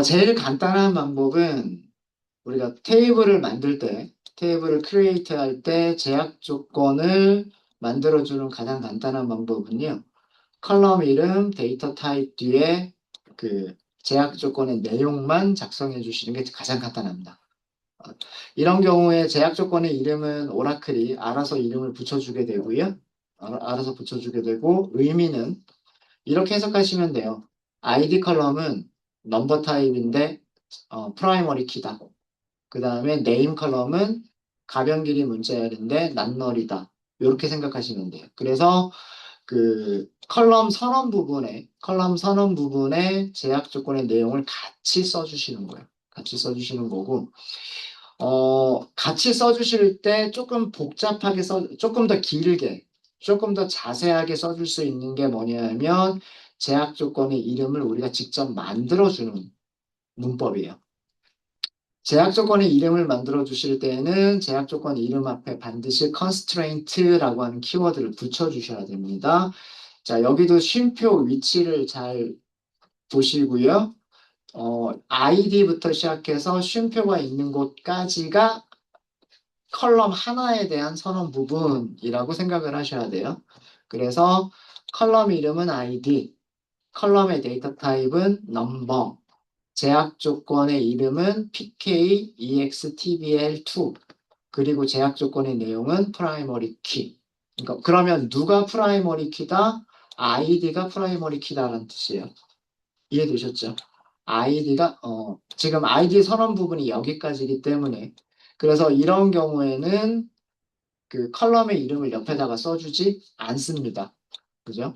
제일 간단한 방법은 우리가 테이블을 만들 때, 테이블을 크리에이트 할 때 제약 조건을 만들어주는 가장 간단한 방법은요. 컬럼 이름, 데이터 타입 뒤에 그 제약 조건의 내용만 작성해 주시는 게 가장 간단합니다. 어, 이런 경우에 제약 조건의 이름은 오라클이 알아서 이름을 붙여주게 되고요. 알아서 붙여주게 되고 의미는 이렇게 해석하시면 돼요. ID 컬럼은 넘버 타입인데 프라이머리 키다. 그 다음에 네임 컬럼은 가변 길이 문자열인데 낱널이다. 이렇게 생각하시면 돼요. 그래서 그 컬럼 선언 부분에 제약 조건의 내용을 같이 써주시는 거예요. 같이 써주시는 거고, 같이 써주실 때 조금 복잡하게 조금 더 길게, 조금 더 자세하게 써줄 수 있는 게 뭐냐면, 제약 조건의 이름을 우리가 직접 만들어주는 문법이에요. 제약 조건의 이름을 만들어 주실 때에는 제약 조건 이름 앞에 반드시 constraint라고 하는 키워드를 붙여 주셔야 됩니다. 자, 여기도 쉼표 위치를 잘 보시고요. ID부터 시작해서 쉼표가 있는 곳까지가 컬럼 하나에 대한 선언 부분이라고 생각을 하셔야 돼요. 그래서 컬럼 이름은 ID, 컬럼의 데이터 타입은 넘버, 제약 조건의 이름은 PK, EXTBL2, 그리고 제약 조건의 내용은 프라이머리 키. 그러면 누가 프라이머리 키다? ID가 프라이머리 키다라는 뜻이에요. 이해되셨죠? 지금 ID 선언 부분이 여기까지이기 때문에 그래서 이런 경우에는 그 컬럼의 이름을 옆에다가 써주지 않습니다. 그죠?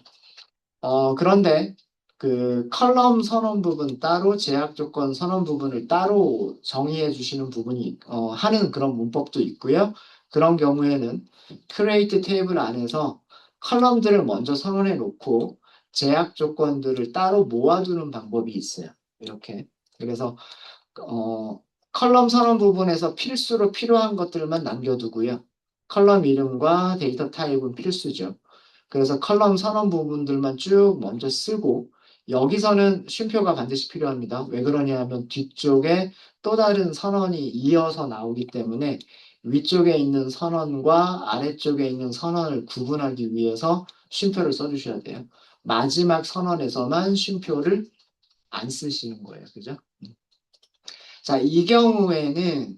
그런데 그 컬럼 선언 부분 따로 제약 조건 선언 부분을 따로 정의해 주시는 부분이 하는 그런 문법도 있고요. 그런 경우에는 create 테이블 안에서 컬럼들을 먼저 선언해 놓고 제약 조건들을 따로 모아두는 방법이 있어요. 이렇게. 그래서 어, 컬럼 선언 부분에서 필수로 필요한 것들만 남겨두고요. 컬럼 이름과 데이터 타입은 필수죠. 그래서 컬럼 선언 부분들만 쭉 먼저 쓰고 여기서는 쉼표가 반드시 필요합니다. 왜 그러냐면 뒤쪽에 또 다른 선언이 이어서 나오기 때문에 위쪽에 있는 선언과 아래쪽에 있는 선언을 구분하기 위해서 쉼표를 써주셔야 돼요. 마지막 선언에서만 쉼표를 안 쓰시는 거예요. 그죠? 자, 이 경우에는요,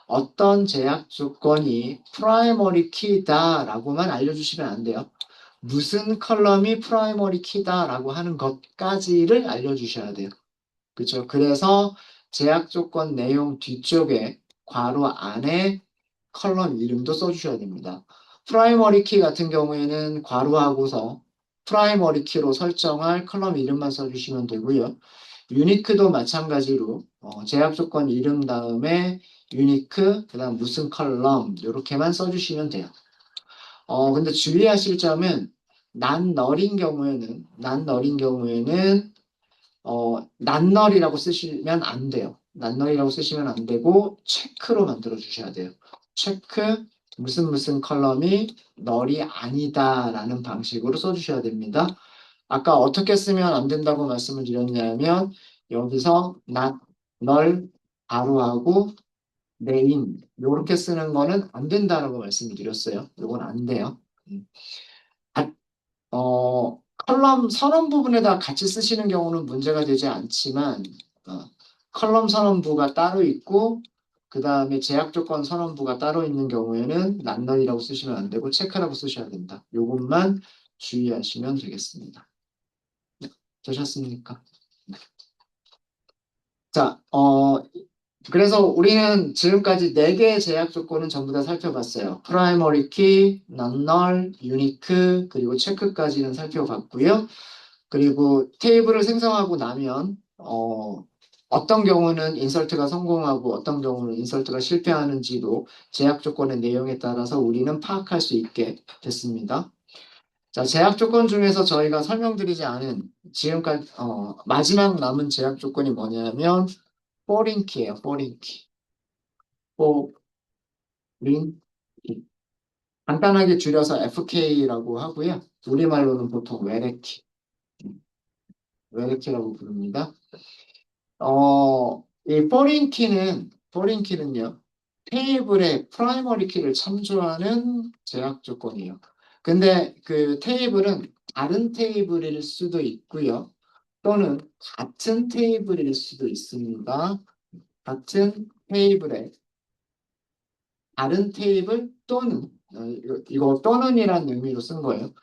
어떤 제약 조건이 프라이머리 키다라고만 알려주시면 안 돼요. 무슨 컬럼이 프라이머리 키다라고 하는 것까지를 알려주셔야 돼요. 그렇죠? 그래서 제약 조건 내용 뒤쪽에 괄호 안에 컬럼 이름도 써주셔야 됩니다. 프라이머리 키 같은 경우에는 괄호하고서 프라이머리 키로 설정할 컬럼 이름만 써주시면 되고요. 유니크도 마찬가지로 제약 조건 이름 다음에 유니크, 그다음 무슨 컬럼 이렇게만 써주시면 돼요. 근데 주의하실 점은 난 널인 경우에는 낱널이라고 쓰시면 안 돼요. 낱널이라고 쓰시면 안 되고 체크로 만들어 주셔야 돼요. 체크 무슨 무슨 컬럼이 널이 아니다라는 방식으로 써주셔야 됩니다. 아까 어떻게 쓰면 안 된다고 말씀을 드렸냐면 여기서 not, 널 바로하고 name 이렇게 쓰는 거는 안 된다라고 말씀을 드렸어요. 이건 안 돼요. 음. 컬럼 선언 부분에다 같이 쓰시는 경우는 문제가 되지 않지만, 어, 컬럼 선언부가 따로 있고, 그 다음에 제약 조건 선언부가 따로 있는 경우에는 란던이라고 쓰시면 안 되고, 체크라고 쓰셔야 된다. 요것만 주의하시면 되겠습니다. 되셨습니까? 자, 그래서 우리는 지금까지 4개의 제약 조건은 전부 다 살펴봤어요. 프라이머리 키, non-null, unique, 그리고 체크까지는 살펴봤고요. 그리고 테이블을 생성하고 나면 어떤 경우는 인설트가 성공하고 어떤 경우는 인설트가 실패하는지도 제약 조건의 내용에 따라서 우리는 파악할 수 있게 됐습니다. 자, 제약 조건 중에서 저희가 설명드리지 않은 지금까지 마지막 남은 제약 조건이 뭐냐면 foreign key예요. foreign key. foreign key. 간단하게 줄여서 FK라고 하고요. 우리말로는 보통 외래키. 외래키라고 부릅니다. 이 포린 키는요, 테이블의 프라이머리 키를 참조하는 제약 조건이에요. 근데 그 테이블은 다른 테이블일 수도 있고요. 또는 같은 테이블일 수도 있습니다. 같은 테이블에 다른 테이블 또는 이거 또는이라는 의미로 쓴 거예요.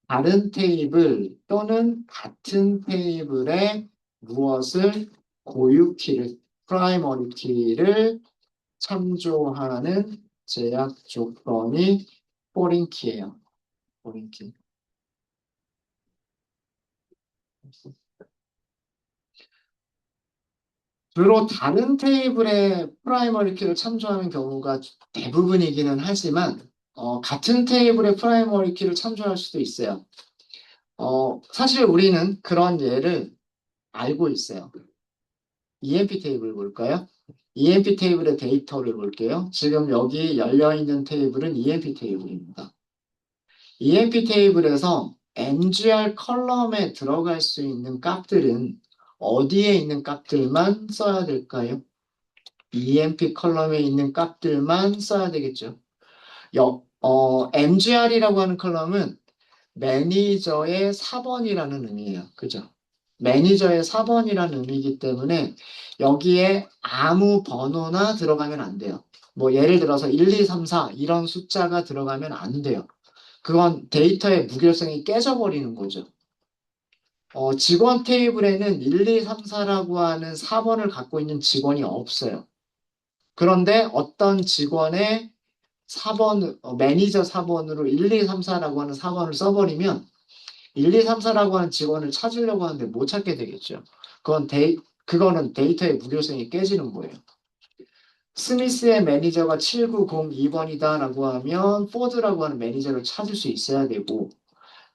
다른 테이블 또는 같은 테이블에 무엇을 고유 키를 프라이머리 키를 참조하는 제약 조건이 포린 키예요. 포린 키. 주로 다른 테이블에 프라이머리 키를 참조하는 경우가 대부분이기는 하지만 같은 테이블에 프라이머리 키를 참조할 수도 있어요. 사실 우리는 그런 예를 알고 있어요. EMP 테이블 볼까요? EMP 테이블의 데이터를 볼게요. 지금 여기 열려있는 테이블은 EMP 테이블입니다. EMP 테이블에서 MGR 컬럼에 들어갈 수 있는 값들은 어디에 있는 값들만 써야 될까요? EMP 컬럼에 있는 값들만 써야 되겠죠. MGR이라고 하는 컬럼은 매니저의 4번이라는 의미예요. 그죠? 매니저의 4번이라는 의미이기 때문에 여기에 아무 번호나 들어가면 안 돼요. 뭐 예를 들어서 1, 2, 3, 4 이런 숫자가 들어가면 안 돼요. 그건 데이터의 무결성이 깨져버리는 거죠. 직원 테이블에는 1, 2, 3, 4라고 하는 4번을 갖고 있는 직원이 없어요. 그런데 어떤 직원의 4번, 매니저 4번으로 1, 2, 3, 4라고 하는 4번을 써버리면 1, 2, 3, 4라고 하는 직원을 찾으려고 하는데 못 찾게 되겠죠. 그거는 데이터의 무결성이 깨지는 거예요. 스미스의 매니저가 7902번이다라고 하면 포드라고 하는 매니저를 찾을 수 있어야 되고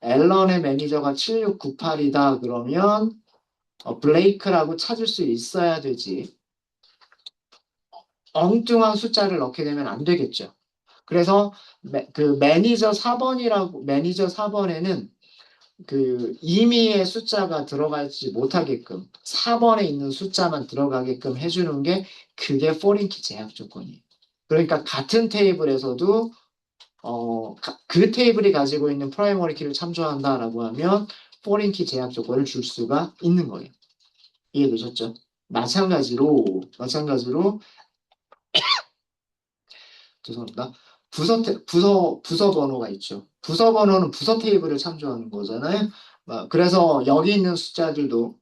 앨런의 매니저가 7698이다 그러면 블레이크라고 찾을 수 있어야 되지. 엉뚱한 숫자를 넣게 되면 안 되겠죠. 그래서 그 매니저 4번에는 그 임의의 숫자가 들어가지 못하게끔 4번에 있는 숫자만 들어가게끔 해주는 게 그게 포린키 제약 조건이에요. 그러니까 같은 테이블에서도 그 테이블이 가지고 있는 프라이머리 키를 참조한다라고 하면 포린키 제약 조건을 줄 수가 있는 거예요. 이해되셨죠? 마찬가지로 죄송합니다. 부서 번호가 있죠. 부서 번호는 부서 테이블을 참조하는 거잖아요. 그래서 여기 있는 숫자들도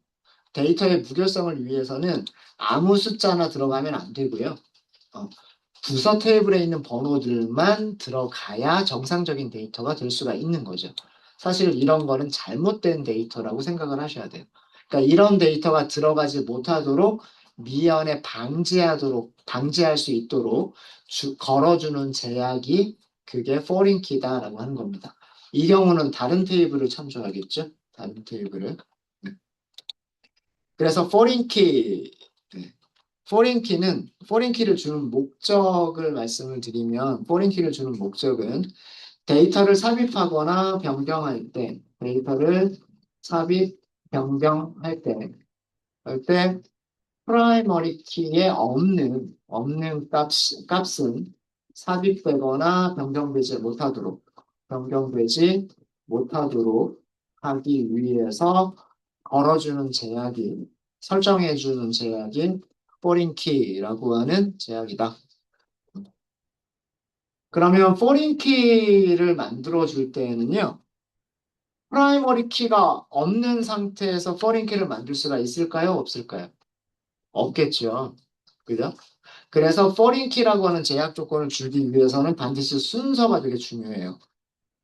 데이터의 무결성을 위해서는 아무 숫자나 들어가면 안 되고요. 어, 부서 테이블에 있는 번호들만 들어가야 정상적인 데이터가 될 수가 있는 거죠. 사실 이런 거는 잘못된 데이터라고 생각을 하셔야 돼요. 그러니까 이런 데이터가 들어가지 못하도록 미연에 방지할 수 있도록 걸어주는 제약이 그게 포린 키다라고 하는 겁니다. 이 경우는 다른 테이블을 참조하겠죠? 다른 테이블을. 네. 그래서 포린 키를 주는 목적을 말씀을 드리면, 포린 키를 주는 목적은 데이터를 삽입하거나 변경할 때, 데이터를 삽입, 변경할 때, 할 때 프라이머리 키에 없는 값은 삽입되거나 변경되지 못하도록 하기 위해서 걸어주는 제약이, 설정해주는 제약인 포린 키라고 하는 제약이다. 그러면 포린 키를 만들어줄 때에는요, 프라이머리 키가 없는 상태에서 포린 키를 만들 수가 있을까요? 없을까요? 없겠죠. 그죠? 그래서 포린 키라고 하는 제약 조건을 주기 위해서는 반드시 순서가 되게 중요해요.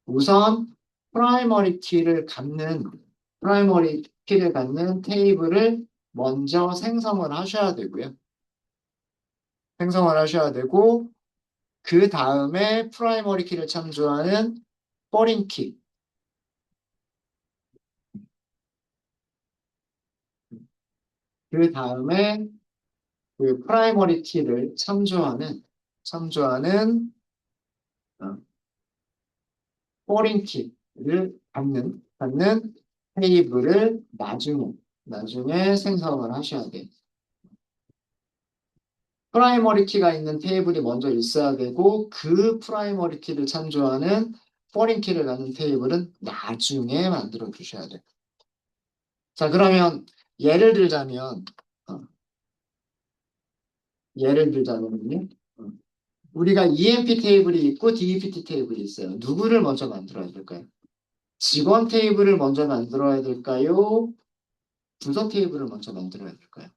우선 프라이머리 키를 갖는 테이블을 먼저 생성을 하셔야 되고요. 생성을 하셔야 되고 그 다음에 프라이머리 키를 참조하는 포린 키, 그 다음에 그 프라이머리 키를 참조하는 어, 포린 키를 갖는 테이블을 나중에 생성을 하셔야 돼. 프라이머리 키가 있는 테이블이 먼저 있어야 되고 그 프라이머리 키를 참조하는 포린 키를 갖는 테이블은 나중에 만들어 주셔야 돼. 자, 그러면 예를 들자면 어, 예를 들자면요. 어, 우리가 EMP 테이블이 있고 DEPT 테이블이 있어요. 누구를 먼저 만들어야 될까요? 직원 테이블을 먼저 만들어야 될까요? 부서 테이블을 먼저 만들어야 될까요?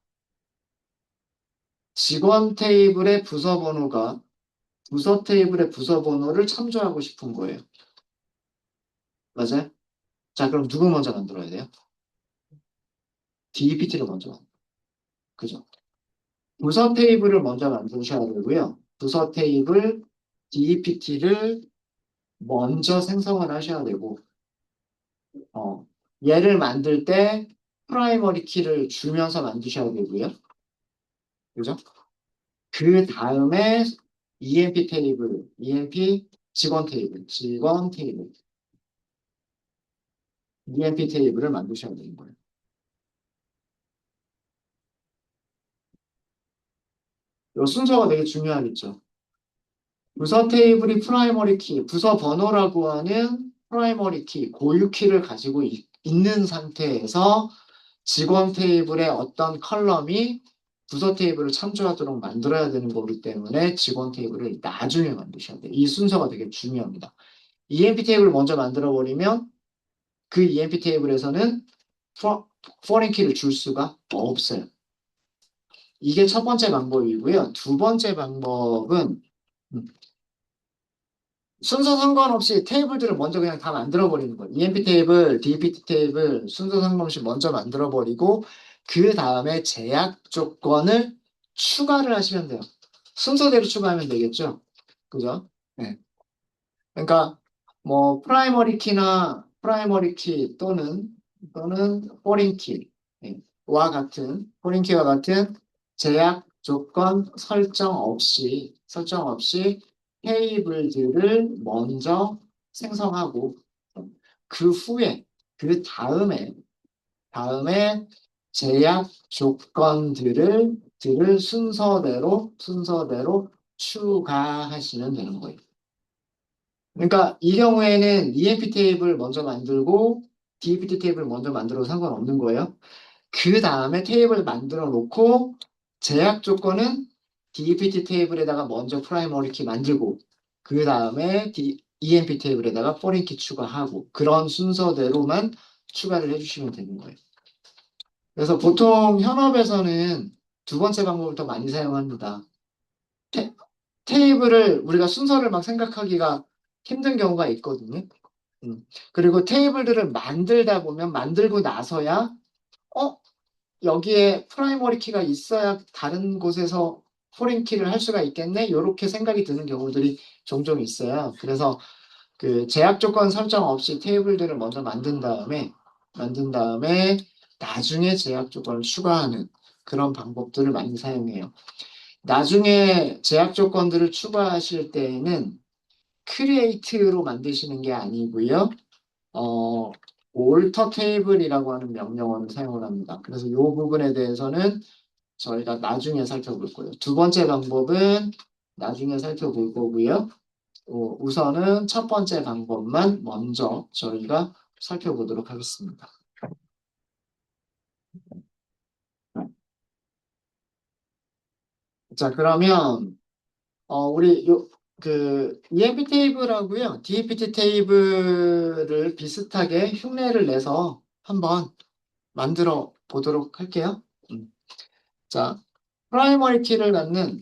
직원 테이블의 부서 번호가 부서 테이블의 부서 번호를 참조하고 싶은 거예요. 맞아요? 자, 그럼 누구 먼저 만들어야 돼요? DPT를 먼저 만들어요. 그죠? 부서 테이블을 먼저 만드셔야 되고요. 부서 테이블 DPT를 먼저 생성을 하셔야 되고, 어, 얘를 만들 때 프라이머리 키를 주면서 만드셔야 되고요. 그죠? 그 다음에 EMP 테이블, EMP 직원 테이블, EMP 테이블을 만드셔야 되는 거예요. 이 순서가 되게 중요하겠죠. 부서 테이블이 프라이머리 키, 부서 번호라고 하는 프라이머리 키, 고유 키를 가지고 있는 상태에서 직원 테이블의 어떤 컬럼이 부서 테이블을 참조하도록 만들어야 되는 거기 때문에 직원 테이블을 나중에 만드셔야 돼요. 이 순서가 되게 중요합니다. EMP 테이블을 먼저 만들어 버리면 그 EMP 테이블에서는 포린 키를 줄 수가 없어요. 이게 첫 번째 방법이고요. 두 번째 방법은 음, 순서 상관없이 테이블들을 먼저 그냥 다 만들어 버리는 거예요. EMP 테이블, DPT 테이블 순서 상관없이 먼저 만들어 버리고 그 다음에 제약 조건을 추가를 하시면 돼요. 순서대로 추가하면 되겠죠. 그죠? 네. 그러니까 뭐 프라이머리 키 또는 포린 키와 같은 포린 키와 같은 제약 조건 설정 없이 테이블들을 먼저 생성하고 그 후에 그 다음에 제약 조건들을 순서대로 추가하시면 되는 거예요. 그러니까 이 경우에는 EMP 테이블 먼저 만들고 DPT 테이블 먼저 만들어도 상관없는 거예요. 그 다음에 테이블 만들어 놓고 제약 조건은 DPT 테이블에다가 먼저 프라이머리 키 만들고 그 다음에 EMP 테이블에다가 포린 키 추가하고 그런 순서대로만 추가를 해주시면 되는 거예요. 그래서 보통 현업에서는 두 번째 방법을 더 많이 사용합니다. 테이블을 우리가 순서를 막 생각하기가 힘든 경우가 있거든요. 그리고 테이블들을 만들다 보면 만들고 나서야 어? 여기에 프라이머리 키가 있어야 다른 곳에서 포린 키를 할 수가 있겠네? 이렇게 생각이 드는 경우들이 종종 있어요. 그래서 그 제약 조건 설정 없이 테이블들을 먼저 만든 다음에 나중에 제약 조건을 추가하는 그런 방법들을 많이 사용해요. 나중에 제약 조건들을 추가하실 때에는 크리에이트로 만드시는 게 아니고요. 어, 올터 테이블이라고 하는 명령어를 사용을 합니다. 그래서 이 부분에 대해서는 저희가 나중에 살펴볼 거예요. 두 번째 방법은 나중에 살펴볼 거고요. 우선은 첫 번째 방법만 먼저 저희가 살펴보도록 하겠습니다. 자, 그러면 우리 EMP 테이블하고요, DPT 테이블을 비슷하게 흉내를 내서 한번 만들어 보도록 할게요. 음. 자, 프라이머리 키를 갖는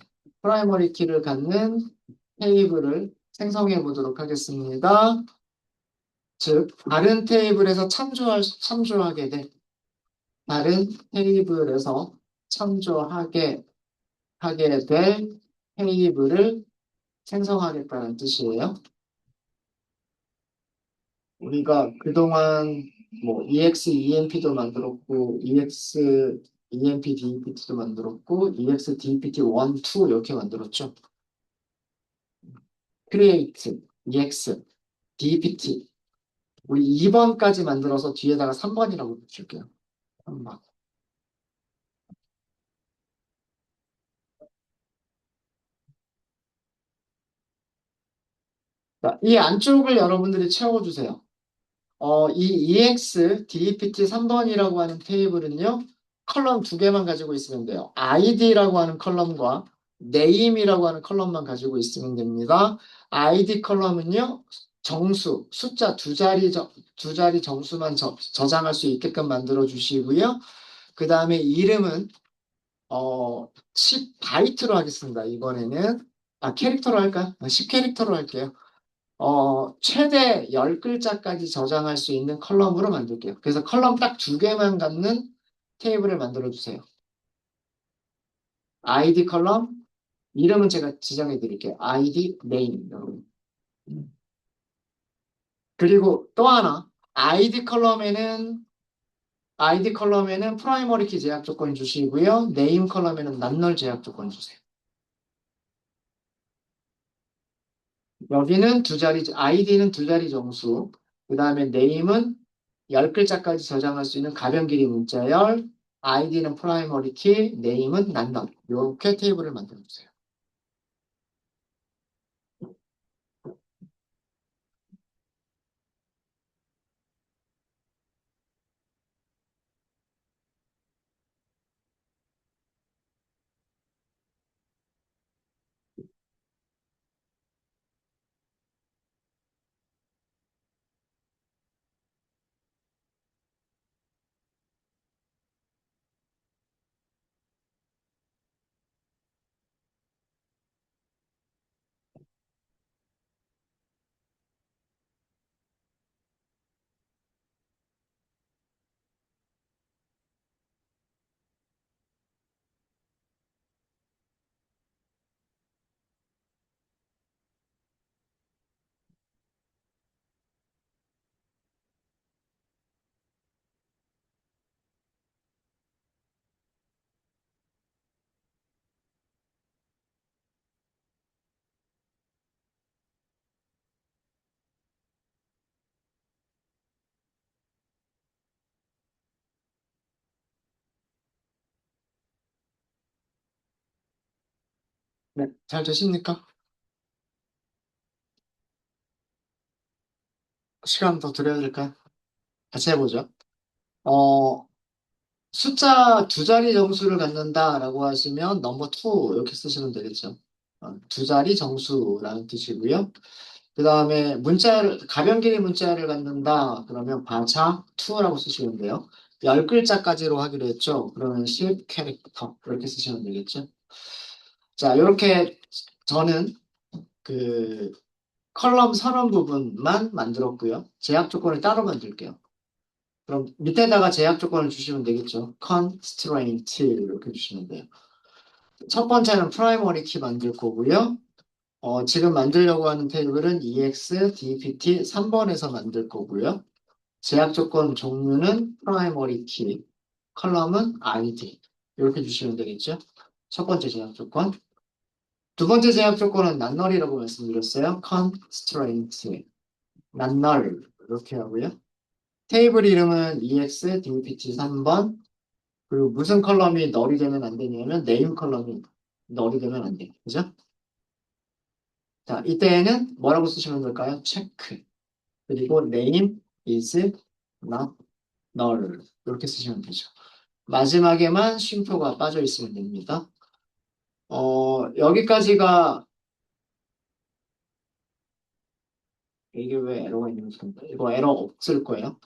테이블을 생성해 보도록 하겠습니다. 즉, 다른 테이블에서 하게 될 테이블을 생성하겠다는 뜻이에요. 우리가 그동안 뭐 EX, EMP도 만들었고, EMP, DPT도 만들었고, EX, DPT 1, 2 이렇게 만들었죠. Create, EX, DPT. 우리 2번까지 만들어서 뒤에다가 3번이라고 붙일게요. 3번. 자, 이 안쪽을 여러분들이 채워주세요. 이 EX DPT 3번이라고 하는 테이블은요, 컬럼 두 개만 가지고 있으면 돼요. ID라고 하는 컬럼과 name이라고 하는 컬럼만 가지고 있으면 됩니다. ID 컬럼은요, 정수, 숫자 두 자리 정수만 저장할 수 있게끔 만들어 주시고요. 그 다음에 이름은 10바이트로 하겠습니다. 이번에는. 캐릭터로 할까요? 10캐릭터로 할게요. 최대 10글자까지 저장할 수 있는 컬럼으로 만들게요. 그래서 컬럼 딱 두 개만 갖는 테이블을 만들어 주세요. ID 컬럼, 이름은 제가 지정해 드릴게요. ID, name, 여러분. 그리고 또 하나, ID 컬럼에는 프라이머리 키 제약 조건 주시고요. 네임 컬럼에는 낱널 제약 조건 주세요. 여기는 ID는 두 자리 정수, 그 다음에 네임은 10글자까지 저장할 수 있는 가변 길이 문자열, ID는 프라이머리 키, 네임은 랜덤. 이렇게 테이블을 만들어 주세요. 네, 잘 되십니까? 시간 더 드려야 될까요? 같이 해보죠. 어, 숫자 두 자리 정수를 갖는다라고 하시면 넘버 2 이렇게 쓰시면 되겠죠. 두 자리 정수라는 뜻이고요. 그 다음에 가변 길이 문자를 갖는다. 그러면 바자 2라고 쓰시면 돼요. 10글자까지로 하기로 했죠. 그러면 10캐릭터 이렇게 쓰시면 되겠죠. 자, 이렇게 저는 그 컬럼 선언 부분만 만들었고요. 제약 조건을 따로 만들게요. 그럼 밑에다가 제약 조건을 주시면 되겠죠. constraint 이렇게 주시면 돼요. 첫 번째는 프라이머리 키 만들 거고요. 지금 만들려고 하는 테이블은 EX, DPT 3번에서 만들 거고요. 제약 조건 종류는 프라이머리 키, 컬럼은 ID 이렇게 주시면 되겠죠. 첫 번째 제약 조건. 두 번째 제약 조건은 낱널이라고 말씀드렸어요. constraint, 낱널 이렇게 하고요. 테이블 이름은 EX, DPT 3번. 그리고 무슨 컬럼이 널이 되면 안 되냐면 네임 컬럼이 널이 되면 안 돼요. 그죠? 자, 이때에는 뭐라고 쓰시면 될까요? 체크. 그리고 name is not null. 이렇게 쓰시면 되죠. 마지막에만 쉼표가 빠져 있으면 됩니다. 여기까지가 이게 왜 에러가 있는 건가? 이거 에러 없을 거예요.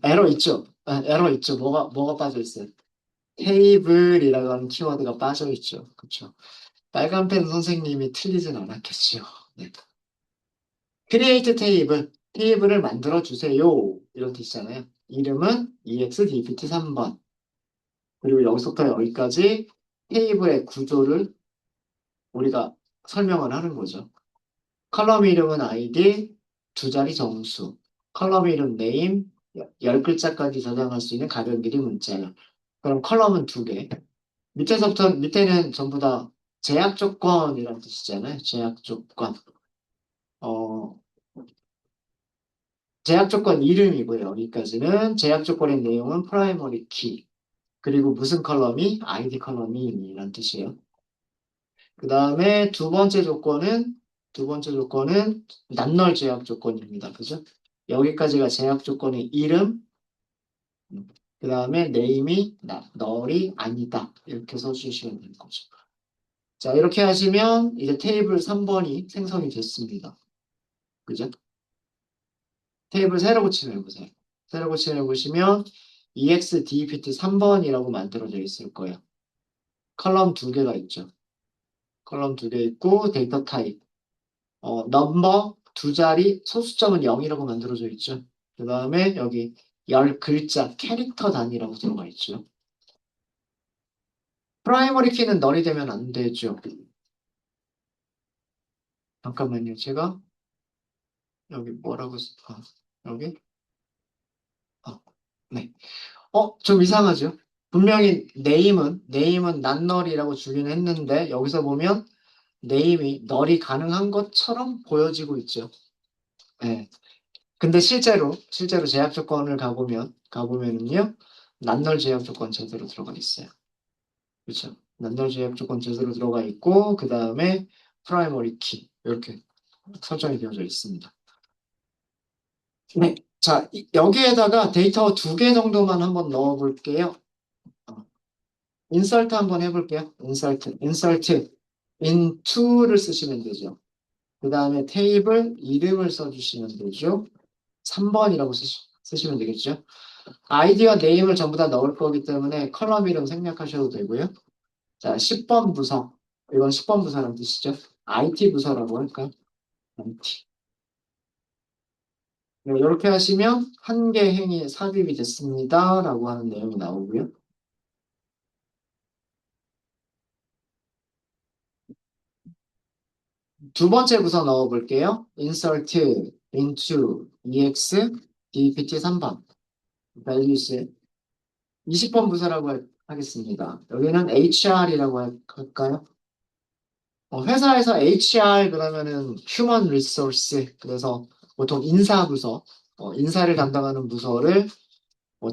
에러 있죠. 에러 있죠. 뭐가 빠져 있어요? 테이블이라고 하는 키워드가 빠져 있죠. 그렇죠. 빨간 펜 선생님이 틀리진 않았겠죠. 네. create 테이블, 테이블을 만들어 주세요. 이런 뜻이잖아요. 이름은 EXDPT 3번. 그리고 여기서부터 여기까지 테이블의 구조를 우리가 설명을 하는 거죠. 컬럼 이름은 ID, 두 자리 정수. 컬럼 이름 name, 10글자까지 저장할 수 있는 가변 길이 문자예요. 그럼 컬럼은 두 개. 밑에는 전부 다 제약 조건이라는 뜻이잖아요. 제약 조건. 어, 제약 조건 이름이고요. 여기까지는 제약 조건의 내용은 프라이머리 키. 그리고 무슨 컬럼이 ID 컬럼이라는 뜻이에요. 그 다음에 두 번째 조건은 두 번째 조건은 난널 제약 조건입니다. 그죠? 여기까지가 제약 조건의 이름, 그 다음에 name이 널이 아니다. 이렇게 써주시면 되는 거죠. 자, 이렇게 하시면 이제 테이블 3번이 생성이 됐습니다. 그죠? 테이블 새로 고침해 보세요. 새로 고침해 보시면 EXDPT 3번이라고 만들어져 있을 거예요. 컬럼 두 개가 있죠. 컬럼 두 개 있고 데이터 타입. 넘버 두 자리 소수점은 0이라고 만들어져 있죠. 그 다음에 여기 열 글자 캐릭터 단위라고 들어가 있죠. 프라이머리 키는 널이 되면 안 되죠. 잠깐만요. 제가 여기 뭐라고 여기 네. 좀 이상하죠? 분명히 네임은 난널이라고 주긴 했는데 여기서 보면 네임이 널이 가능한 것처럼 보여지고 있죠. 네. 근데 실제로 제약 조건을 가보면은요, 난널 제약 조건 제대로 들어가 있어요. 그렇죠? 난널 제약 조건 제대로 들어가 있고, 그 다음에 프라이머리 키 이렇게 설정이 되어져 있습니다. 네. 자, 여기에다가 데이터 두 개 정도만 한번 넣어 볼게요. 인설트 한번 해볼게요. 인설트 into를 쓰시면 되죠. 그 다음에 테이블 이름을 써주시면 되죠. 3번이라고 쓰시면 되겠죠. 아이디와 네임을 전부 다 넣을 거기 때문에 컬럼 이름 생략하셔도 되고요. 자, 10번 부서. 이건 10번 부서라는 뜻이죠. IT 부서라고 할까요? IT. 네, 이렇게 하시면 한 개 행이 삽입이 됐습니다. 라고 하는 내용이 나오고요. 두 번째 부서 넣어볼게요. insert into ex dpt 3번 values 20번 부서라고 하겠습니다. 여기는 HR이라고 할까요? 회사에서 HR 그러면은 Human Resource 그래서 보통 인사 부서, 인사를 담당하는 부서를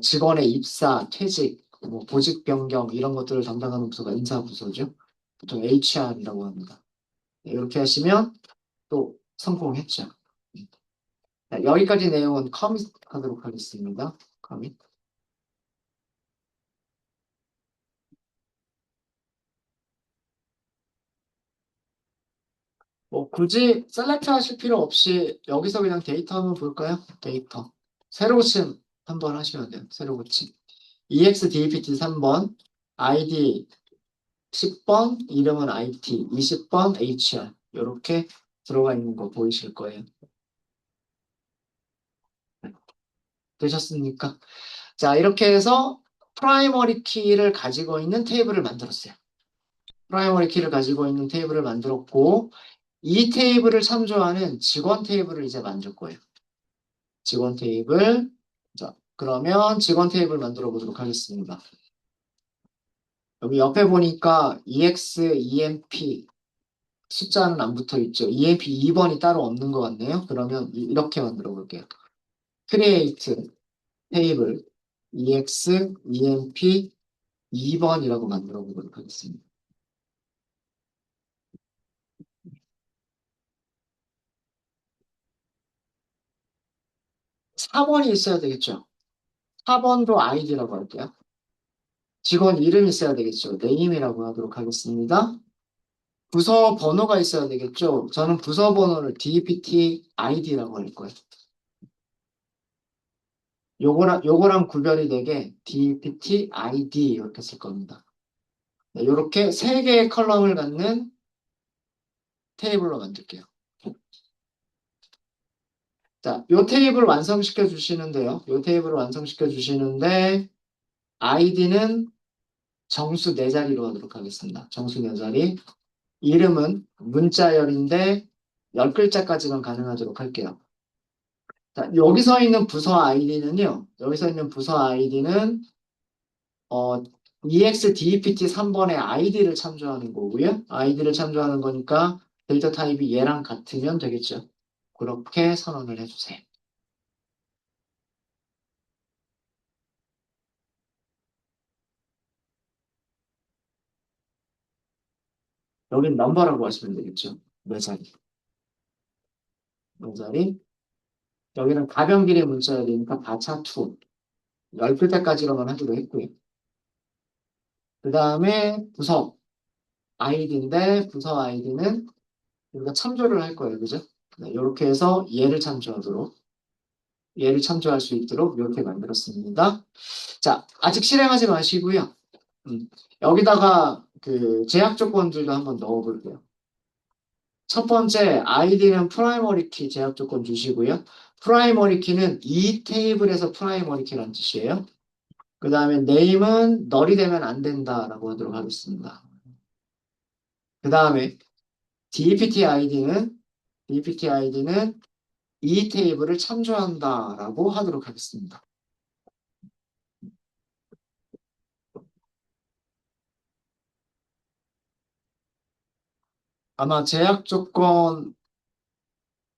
직원의 입사, 퇴직, 보직 변경 이런 것들을 담당하는 부서가 인사 부서죠. 보통 HR이라고 합니다. 네, 이렇게 하시면 또 성공했죠. 네, 여기까지 내용은 커밋하도록 하겠습니다. 커밋. 굳이 셀렉트 하실 필요 없이 여기서 그냥 데이터 한번 볼까요? 데이터. 새로 고침 한번 하시면 돼요. 새로 고침. EXDPT 3번, ID 10번, 이름은 IT, 20번 HR. 이렇게 들어가 있는 거 보이실 거예요. 네, 되셨습니까? 자, 이렇게 해서 프라이머리 키를 가지고 있는 테이블을 만들었어요. 프라이머리 키를 가지고 있는 테이블을 만들었고, 이 테이블을 참조하는 직원 테이블을 이제 만들 거예요. 직원 테이블. 자, 그러면 직원 테이블 만들어 보도록 하겠습니다. 여기 옆에 보니까 EX, EMP 숫자는 안 붙어 있죠. EMP 2번이 따로 없는 것 같네요. 그러면 이렇게 만들어 볼게요. create 테이블 EX, EMP 2번이라고 만들어 보도록 하겠습니다. 4번이 있어야 되겠죠. 4번도 아이디라고 할게요. 직원 이름 있어야 되겠죠. 네임이라고 하도록 하겠습니다. 부서 번호가 있어야 되겠죠. 저는 부서 번호를 DPT ID라고 할 거예요. 요거랑 구별이 되게 DPT ID 이렇게 쓸 겁니다. 네, 이렇게 세 개의 컬럼을 갖는 테이블로 만들게요. 자, 요 테이블 완성시켜 주시는데요. 요 테이블을 완성시켜 주시는데 아이디는 정수 네 자리로 하도록 하겠습니다. 정수 네 자리. 이름은 문자열인데 10글자까지만 가능하도록 할게요. 자, 여기서 있는 부서 아이디는요. 여기서 있는 부서 아이디는 EXDPT 3번의 아이디를 참조하는 거고요. 아이디를 참조하는 거니까 데이터 타입이 얘랑 같으면 되겠죠. 그렇게 선언을 해주세요. 여긴 넘버라고 하시면 되겠죠. 네 자리. 문자리. 여기는 가변 길이 문자야 되니까 바차2. 10글자까지로만 하기로 했고요. 그 다음에 부서 아이디인데 부서 아이디는 우리가 참조를 할 거예요. 그죠? 네, 이렇게 해서 얘를 참조할 수 있도록 이렇게 만들었습니다. 자, 아직 실행하지 마시고요. 여기다가 그 제약 조건들도 한번 넣어볼게요. 첫 번째, 아이디는 프라이머리 키 제약 조건 주시고요. 프라이머리 키는 이 테이블에서 프라이머리 키라는 뜻이에요. 그 다음에 name은 널이 되면 안 된다라고 하도록 하겠습니다. 그 다음에 DPT 아이디는 이 테이블을 참조한다라고 하도록 하겠습니다. 아마 제약 조건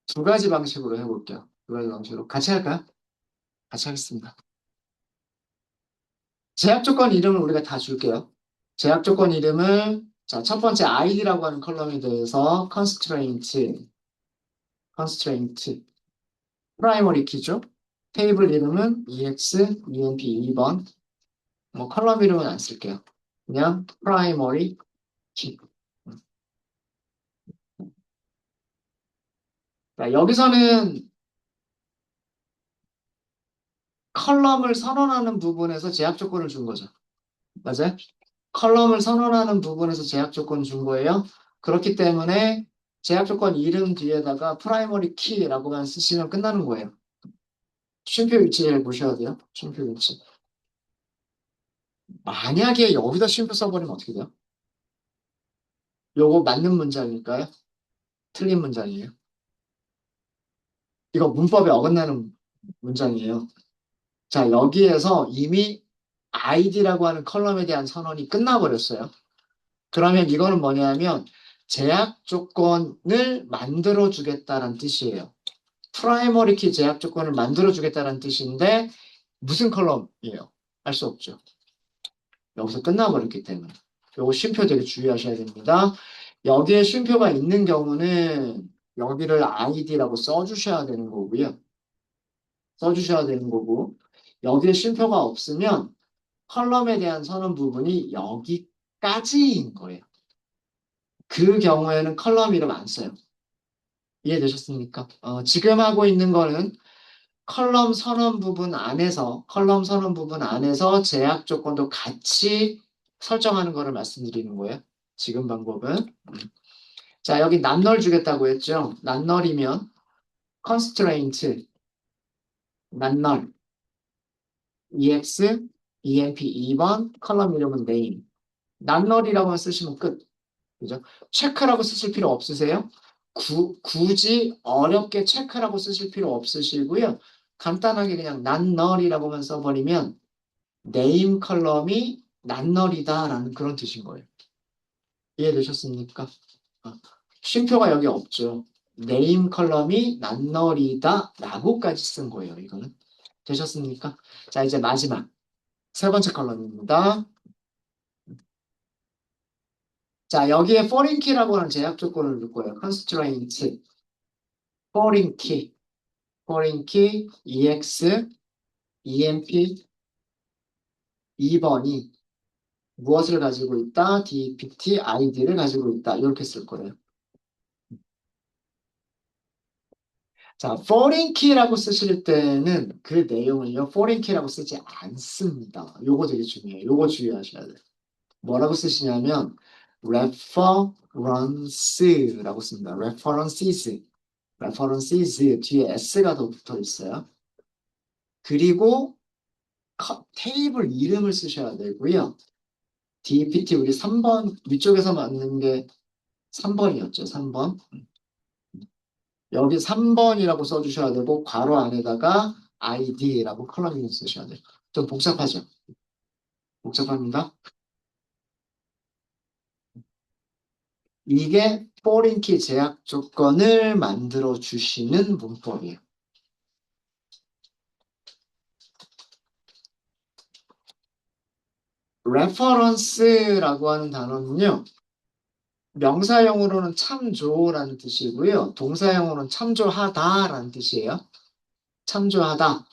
두 가지 방식으로 해볼게요. 두 가지 방식으로. 같이 할까요? 같이 하겠습니다. 제약 조건 이름을 우리가 다 줄게요. 제약 조건 이름을 자, 첫 번째 id라고 하는 컬럼에 대해서 constraint 프라이머리 키죠. 테이블 이름은 ex, emp 2번. 뭐 컬럼 이름은 안 쓸게요. 그냥 프라이머리 키. 자, 여기서는 컬럼을 선언하는 부분에서 제약 조건을 준 거죠. 맞아요? 컬럼을 선언하는 부분에서 제약 조건 준 거예요. 그렇기 때문에 제약 조건 이름 뒤에다가 프라이머리 키라고만 쓰시면 끝나는 거예요. 쉼표 위치를 보셔야 돼요. 쉼표 위치. 만약에 여기다 쉼표 써버리면 어떻게 돼요? 요거 맞는 문장일까요? 틀린 문장이에요. 이거 문법에 어긋나는 문장이에요. 자, 여기에서 이미 id라고 하는 컬럼에 대한 선언이 끝나버렸어요. 그러면 이거는 뭐냐면 제약 조건을 만들어 주겠다는 뜻이에요. 프라이머리 키 제약 조건을 만들어 주겠다는 뜻인데 무슨 컬럼이에요? 알 수 없죠. 여기서 끝나버렸기 때문에. 요거 쉼표 되게 주의하셔야 됩니다. 여기에 쉼표가 있는 경우는 여기를 id라고 써주셔야 되는 거고요. 써주셔야 되는 거고 여기에 쉼표가 없으면 컬럼에 대한 선언 부분이 여기까지인 거예요. 그 경우에는 컬럼 이름 안 써요. 이해되셨습니까? 지금 하고 있는 거는 컬럼 선언 부분 안에서 제약 조건도 같이 설정하는 거를 말씀드리는 거예요. 지금 방법은. 자, 여기 난널 주겠다고 했죠. 난널이면 constraint, 난널, ex, emp 2번, 컬럼 이름은 name. 난널이라고만 쓰시면 끝. 그죠? 체크라고 쓰실 필요 없으세요? 굳이 어렵게 체크라고 쓰실 필요 없으시고요. 간단하게 그냥 난널이라고만 써버리면 네임 컬럼이 난널이다라는 그런 뜻인 거예요. 이해되셨습니까? 어, 쉼표가 여기 없죠. 네임 컬럼이 난널이다 라고까지 쓴 거예요. 이거는. 되셨습니까? 자, 이제 마지막 세 번째 컬럼입니다. 자, 여기에 foreign key라고 하는 제약 조건을 넣을 거예요. constraint, foreign key, ex, emp 2번이 무엇을 가지고 있다? dpt id를 가지고 있다. 이렇게 쓸 거예요. 자, foreign key라고 쓰실 때는 그 내용을요, foreign key라고 쓰지 않습니다. 요거 되게 중요해요. 요거 주의하셔야 돼요. 뭐라고 쓰시냐면 reference라고 씁니다. references 뒤에 s가 더 붙어 있어요. 그리고 테이블 이름을 쓰셔야 되고요. DPT 우리 3번 위쪽에서 맞는 게 3번이었죠. 3번. 여기 3번이라고 써주셔야 되고 괄호 안에다가 id라고 컬럼을 쓰셔야 돼요. 좀 복잡하죠? 복잡합니다. 이게 포린 키 제약 조건을 만들어 주시는 문법이에요. reference라고 하는 단어는요. 명사형으로는 참조라는 뜻이고요. 동사형으로는 참조하다라는 뜻이에요. 참조하다.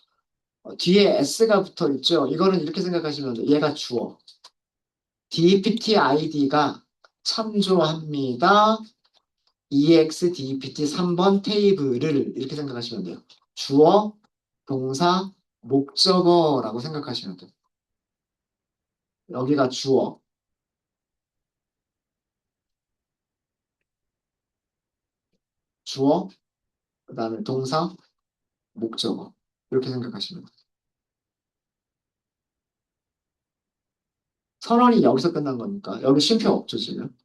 뒤에 s가 붙어 있죠. 이거는 이렇게 생각하시면 돼요. 얘가 주어. dptid가 참조합니다. exdpt 3번 테이블을 이렇게 생각하시면 돼요. 주어, 동사, 목적어라고 생각하시면 돼요. 여기가 주어, 주어, 그 다음에 동사, 목적어. 이렇게 생각하시면 돼요. 선언이 여기서 끝난 거니까. 여기 쉼표 없죠, 지금.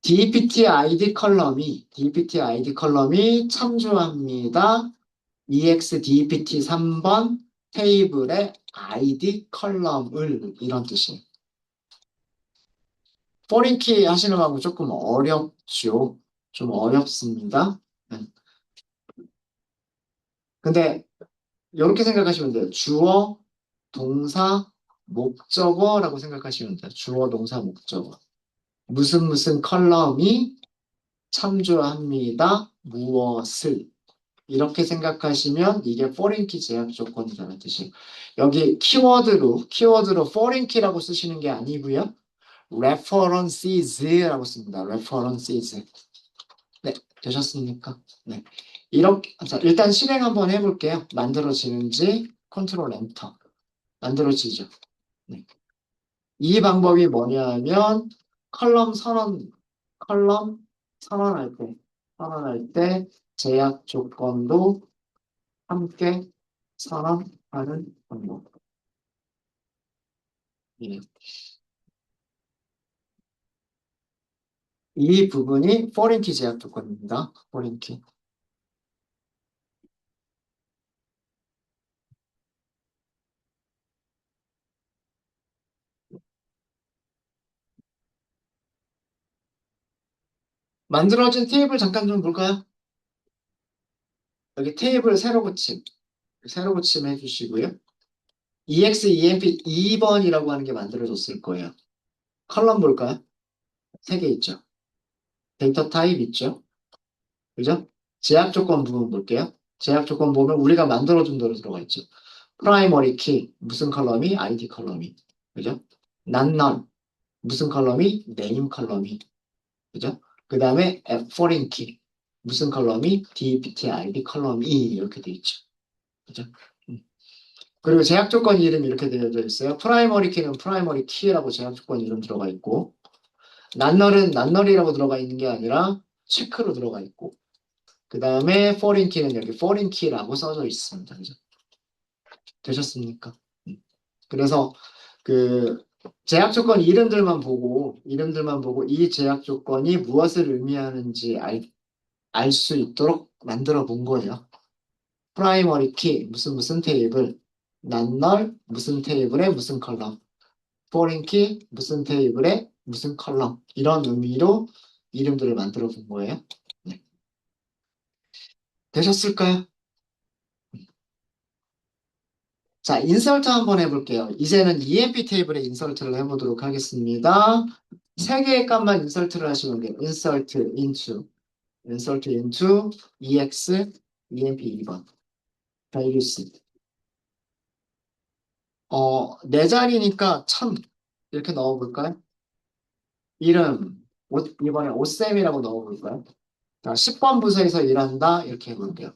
DPT ID 컬럼이 참조합니다. EXDPT 3번 테이블의 ID 컬럼을 이런 뜻이에요. 포린키 하시는 거하고 조금 어렵죠. 좀 어렵습니다. 네. 근데 이렇게 생각하시면 돼요. 주어, 동사, 목적어라고 생각하시면 돼요. 주어, 동사, 목적어. 무슨 무슨 컬럼이 참조합니다. 무엇을. 이렇게 생각하시면 이게 포린키 제약 조건이라는 뜻이에요. 여기 키워드로 포린키라고 쓰시는 게 아니고요. references라고 씁니다. references. 네, 되셨습니까? 네. 이렇게, 자, 일단 실행 한번 해볼게요. 만들어지는지 컨트롤 엔터. 만들어지죠. 네. 이 방법이 뭐냐면 컬럼 선언, 컬럼 선언할 때 제약 조건도 함께 선언하는 방법이에요. 이 부분이 포린키 제약 조건입니다. 포린키. 만들어진 테이블 잠깐 좀 볼까요? 여기 테이블 새로 고침 해주시고요. EXEMP 2번이라고 하는 게 만들어졌을 거예요. 컬럼 볼까요? 세 개 있죠. 데이터 타입 있죠. 그죠? 제약 조건 부분 볼게요. 제약 조건 보면 우리가 만들어준 대로 들어가 있죠. 프라이머리 키, 무슨 컬럼이? ID 컬럼이. 그죠? 난 넌, 무슨 컬럼이? 네임 컬럼이. 그죠? 그 다음에 foreign 키, 무슨 컬럼이? DPT ID 컬럼이 이렇게 돼 있죠. 그죠? 음. 그리고 제약 조건 이름이 이렇게 되어져 있어요. 프라이머리 키는 프라이머리 키라고 제약 조건 이름 들어가 있고, 난널은 난널이라고 들어가 있는 게 아니라 체크로 들어가 있고, 그 다음에 foreign 키는 여기 foreign 키라고 써져 있습니다. 그죠? 되셨습니까? 음. 그래서 그 제약 조건 이름들만 보고 이 제약 조건이 무엇을 의미하는지 알 수 있도록 만들어 본 거예요. 프라이머리 키 무슨 무슨 테이블, 난널 무슨 테이블에 무슨 컬럼, 포린 키 무슨 테이블에 무슨 컬럼 이런 의미로 이름들을 만들어 본 거예요. 네. 되셨을까요? 자, 인설트 한번 해볼게요. 이제는 EMP 테이블에 인설트를 해보도록 하겠습니다. 세 개의 값만 인설트를 하시면 돼요. insert into EX, EMP 2번. values. 네 자리니까 1000 이렇게 넣어볼까요? 이름, 이번에 오쌤이라고 넣어볼까요? 자, 10번 부서에서 일한다 이렇게 해볼게요.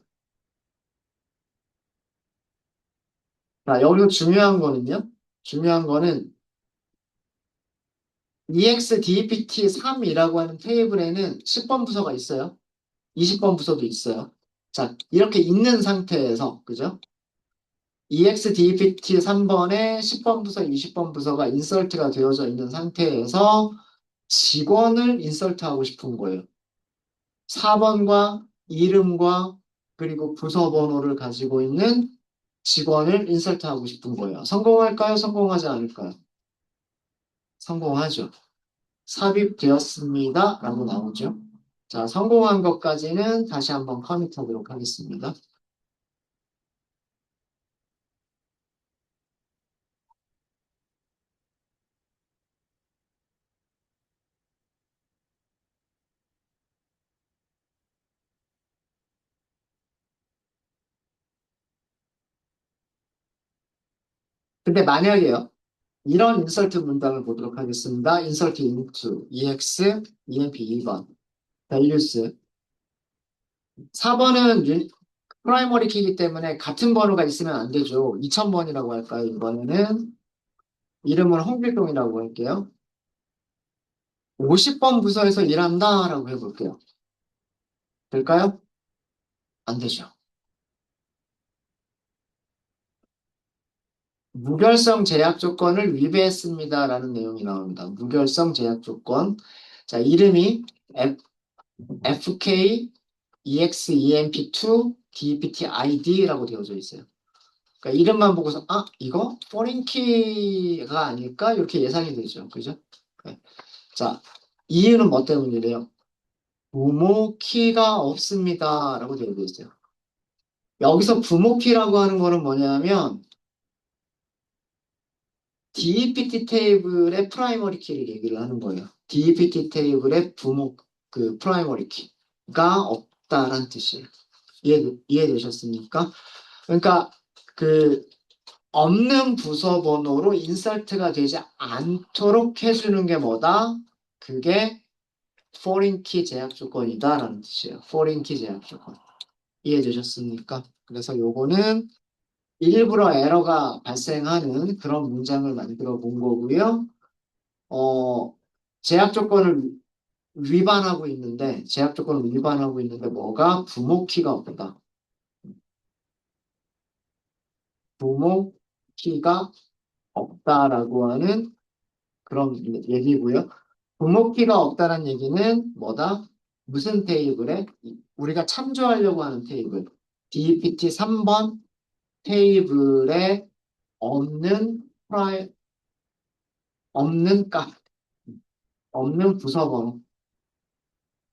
자, 여기서 중요한 거는 EXDPT3이라고 하는 테이블에는 10번 부서가 있어요. 20번 부서도 있어요. 자, 이렇게 있는 상태에서, 그죠? EXDPT 3번에 10번 부서, 20번 부서가 인설트가 되어져 있는 상태에서 직원을 인설트하고 싶은 거예요. 4번과 이름과 그리고 부서 번호를 가지고 있는 직원을 인설트하고 싶은 거예요. 성공할까요? 성공하지 않을까요? 성공하죠. 삽입되었습니다. 라고 나오죠. 자, 성공한 것까지는 다시 한번 커밋하도록 하겠습니다. 근데 만약에요. 이런 인설트 문장을 보도록 하겠습니다. insert into ex emp 2번 values 4번은 프라이머리 키이기 때문에 같은 번호가 있으면 안 되죠. 2000번이라고 할까요? 이번에는 이름을 홍길동이라고 할게요. 50번 부서에서 일한다라고 해볼게요. 될까요? 안 되죠. 무결성 제약 조건을 위배했습니다라는 내용이 나옵니다. 무결성 제약 조건. 자, 이름이 FK EXEMP2 DPT ID라고 되어져 있어요. 그러니까 이름만 보고서 이거 포린 키가 아닐까? 이렇게 예상이 되죠. 그죠? 네. 자, 이유는 뭐 때문이래요? 부모 키가 없습니다라고 되어 있어요. 여기서 부모 키라고 하는 거는 뭐냐면 DEPT 테이블의 프라이머리 키를 얘기를 하는 거예요. DEPT 테이블의 부모 그 프라이머리 키가 없다란 뜻이에요. 이해되셨습니까? 그러니까 그 없는 부서 번호로 인설트가 되지 않도록 해주는 게 뭐다? 그게 foreign key 제약 조건이다라는 뜻이에요. foreign key 제약 조건. 이해되셨습니까? 그래서 요거는 일부러 에러가 발생하는 그런 문장을 만들어 본 거고요. 어, 제약 조건을 제약 조건을 위반하고 있는데 뭐가 부모 키가 없다. 부모 키가 없다라고 하는 그런 얘기고요. 부모키가 없다는 얘기는 뭐다? 무슨 테이블에? 우리가 참조하려고 하는 테이블. DPT 3번 테이블에 없는 없는 값, 없는 부서 번호.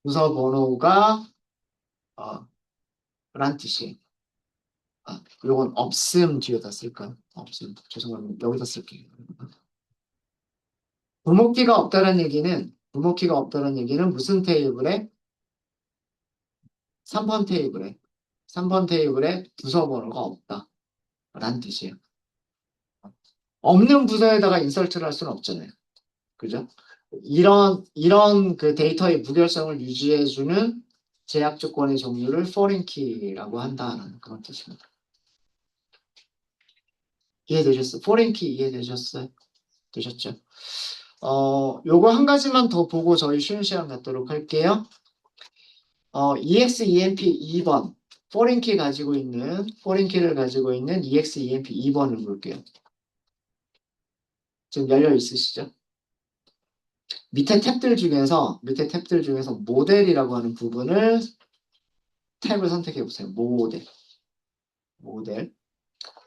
부서 번호가 란 뜻이에요. 요건 없음 뒤에다 쓸까요? 없음. 죄송합니다. 여기다 쓸게요. 부모키가 없다는 얘기는 무슨 테이블에? 3번 테이블에. 3번 테이블에 부서 번호가 없다. 라는 뜻이에요. 없는 부서에다가 인설트를 할 수는 없잖아요. 그죠? 이런 그 데이터의 무결성을 유지해주는 제약 조건의 종류를 foreign key라고 한다는 그런 뜻입니다. 이해되셨어요? foreign key 이해되셨어요? 되셨죠? 요거 한 가지만 더 보고 저희 쉬운 시간 갖도록 할게요. EXEMP 2번 foreign key를 가지고 있는 EXEMP 2번을 볼게요. 지금 열려 있으시죠? 밑에 탭들 중에서 모델이라고 하는 부분을 탭을 선택해 보세요. 모델.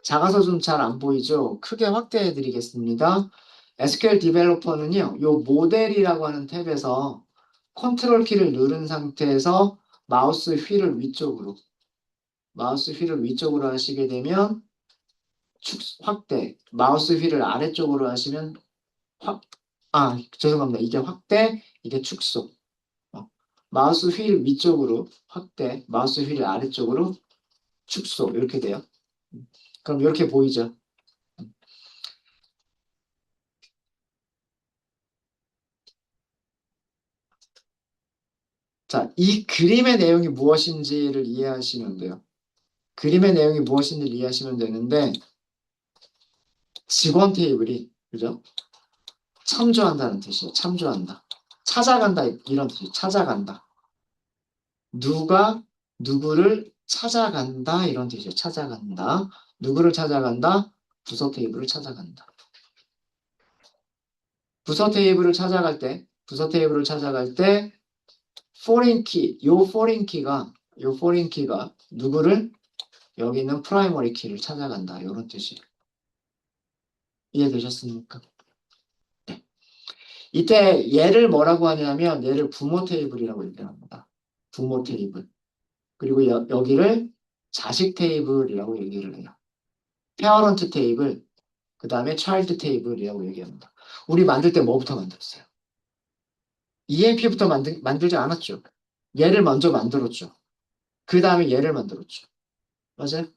작아서 좀 잘 안 보이죠? 크게 확대해 드리겠습니다. SQL 디벨로퍼는요, 요 모델이라고 하는 탭에서 컨트롤 키를 누른 상태에서 마우스 휠을 위쪽으로 하시게 되면 확대, 마우스 휠을 아래쪽으로 하시면 죄송합니다. 이게 확대, 이게 축소. 어, 마우스 휠 위쪽으로 확대, 마우스 휠 아래쪽으로 축소 이렇게 돼요. 그럼 이렇게 보이죠? 자, 이 그림의 내용이 무엇인지를 이해하시면 돼요. 그림의 내용이 무엇인지를 이해하시면 되는데 직원 테이블이 그죠? 참조한다는 뜻이에요. 참조한다. 찾아간다 이런 뜻이에요. 찾아간다. 누가 누구를 찾아간다 이런 뜻이에요. 찾아간다. 누구를 찾아간다? 부서 테이블을 찾아간다. 부서 테이블을 찾아갈 때 요 포린 키가 누구를 여기 있는 프라이머리 키를 찾아간다. 이런 뜻이에요. 이해되셨습니까? 네. 이때 얘를 뭐라고 하냐면 얘를 부모 테이블이라고 얘기합니다. 부모 테이블. 그리고 여기를 자식 테이블이라고 얘기를 해요. 페어런트 테이블, 그 다음에 차일드 테이블이라고 얘기합니다. 우리 만들 때 뭐부터 만들었어요? EMP부터 만들지 않았죠. 얘를 먼저 만들었죠. 그 다음에 얘를 만들었죠. 맞아요?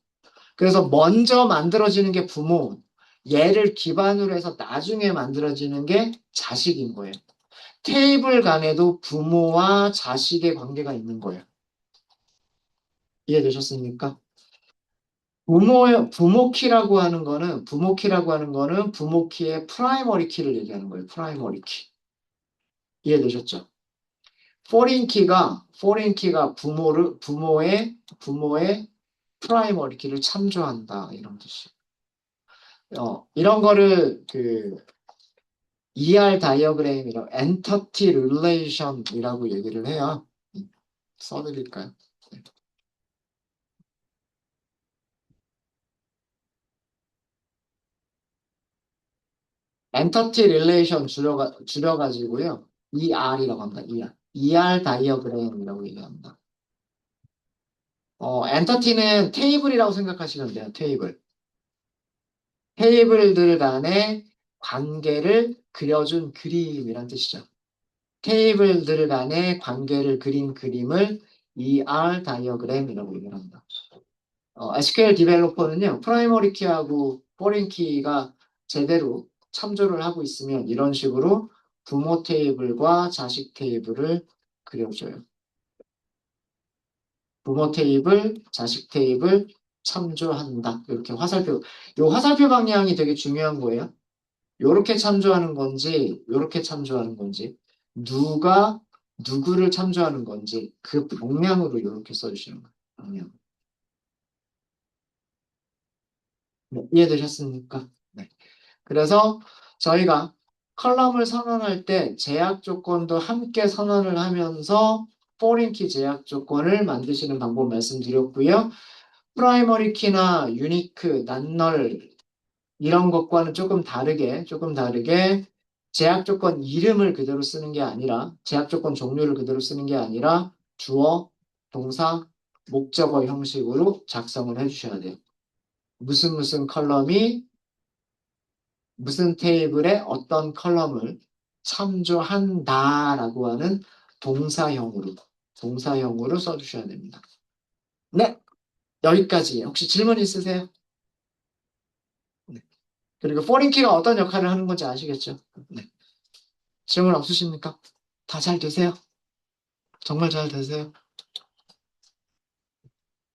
그래서 먼저 만들어지는 게 부모, 얘를 기반으로 해서 나중에 만들어지는 게 자식인 거예요. 테이블 간에도 부모와 자식의 관계가 있는 거예요. 이해되셨습니까? 부모 키라고 하는 거는 부모 키의 프라이머리 키를 얘기하는 거예요. 프라이머리 키. 이해되셨죠? 포린 키가 부모의 프라이머리 키를 참조한다. 이런 뜻이에요. 이런 거를 ER 다이어그램이라고 엔터티 릴레이션이라고 얘기를 해요. 써드릴까요? 네. 엔터티 릴레이션 줄여가지고요. ER이라고 합니다. ER. ER 다이어그램이라고 얘기합니다. 엔터티는 테이블이라고 생각하시면 돼요. 테이블. 테이블들 간의 관계를 그려준 그림이란 뜻이죠. 테이블들 간의 관계를 그린 그림을 ER 다이어그램이라고 얘기합니다. SQL 디벨로퍼는요, 프라이머리 키하고 포린 키가 제대로 참조를 하고 있으면 이런 식으로 부모 테이블과 자식 테이블을 그려줘요. 부모 테이블, 자식 테이블 참조한다. 이렇게 요 화살표 방향이 되게 중요한 거예요. 요렇게 참조하는 건지, 요렇게 참조하는 건지, 누가 누구를 참조하는 건지 그 방향으로 요렇게 써주시는 거예요. 방향. 네, 이해되셨습니까? 네. 그래서 저희가 컬럼을 선언할 때 제약 조건도 함께 선언을 하면서 포린 키 제약 조건을 만드시는 방법 말씀드렸고요. 프라이머리 키나 유니크, 난널 이런 것과는 조금 다르게 제약 조건 이름을 그대로 쓰는 게 아니라 제약 조건 종류를 그대로 쓰는 게 아니라 주어, 동사, 목적어 형식으로 작성을 해주셔야 돼요. 무슨 무슨 컬럼이 무슨 테이블에 어떤 컬럼을 참조한다라고 하는 동사형으로 써주셔야 됩니다. 네, 여기까지. 혹시 질문 있으세요? 네. 그리고 포린키가 어떤 역할을 하는 건지 아시겠죠? 네. 질문 없으십니까? 다 잘 되세요? 정말 잘 되세요?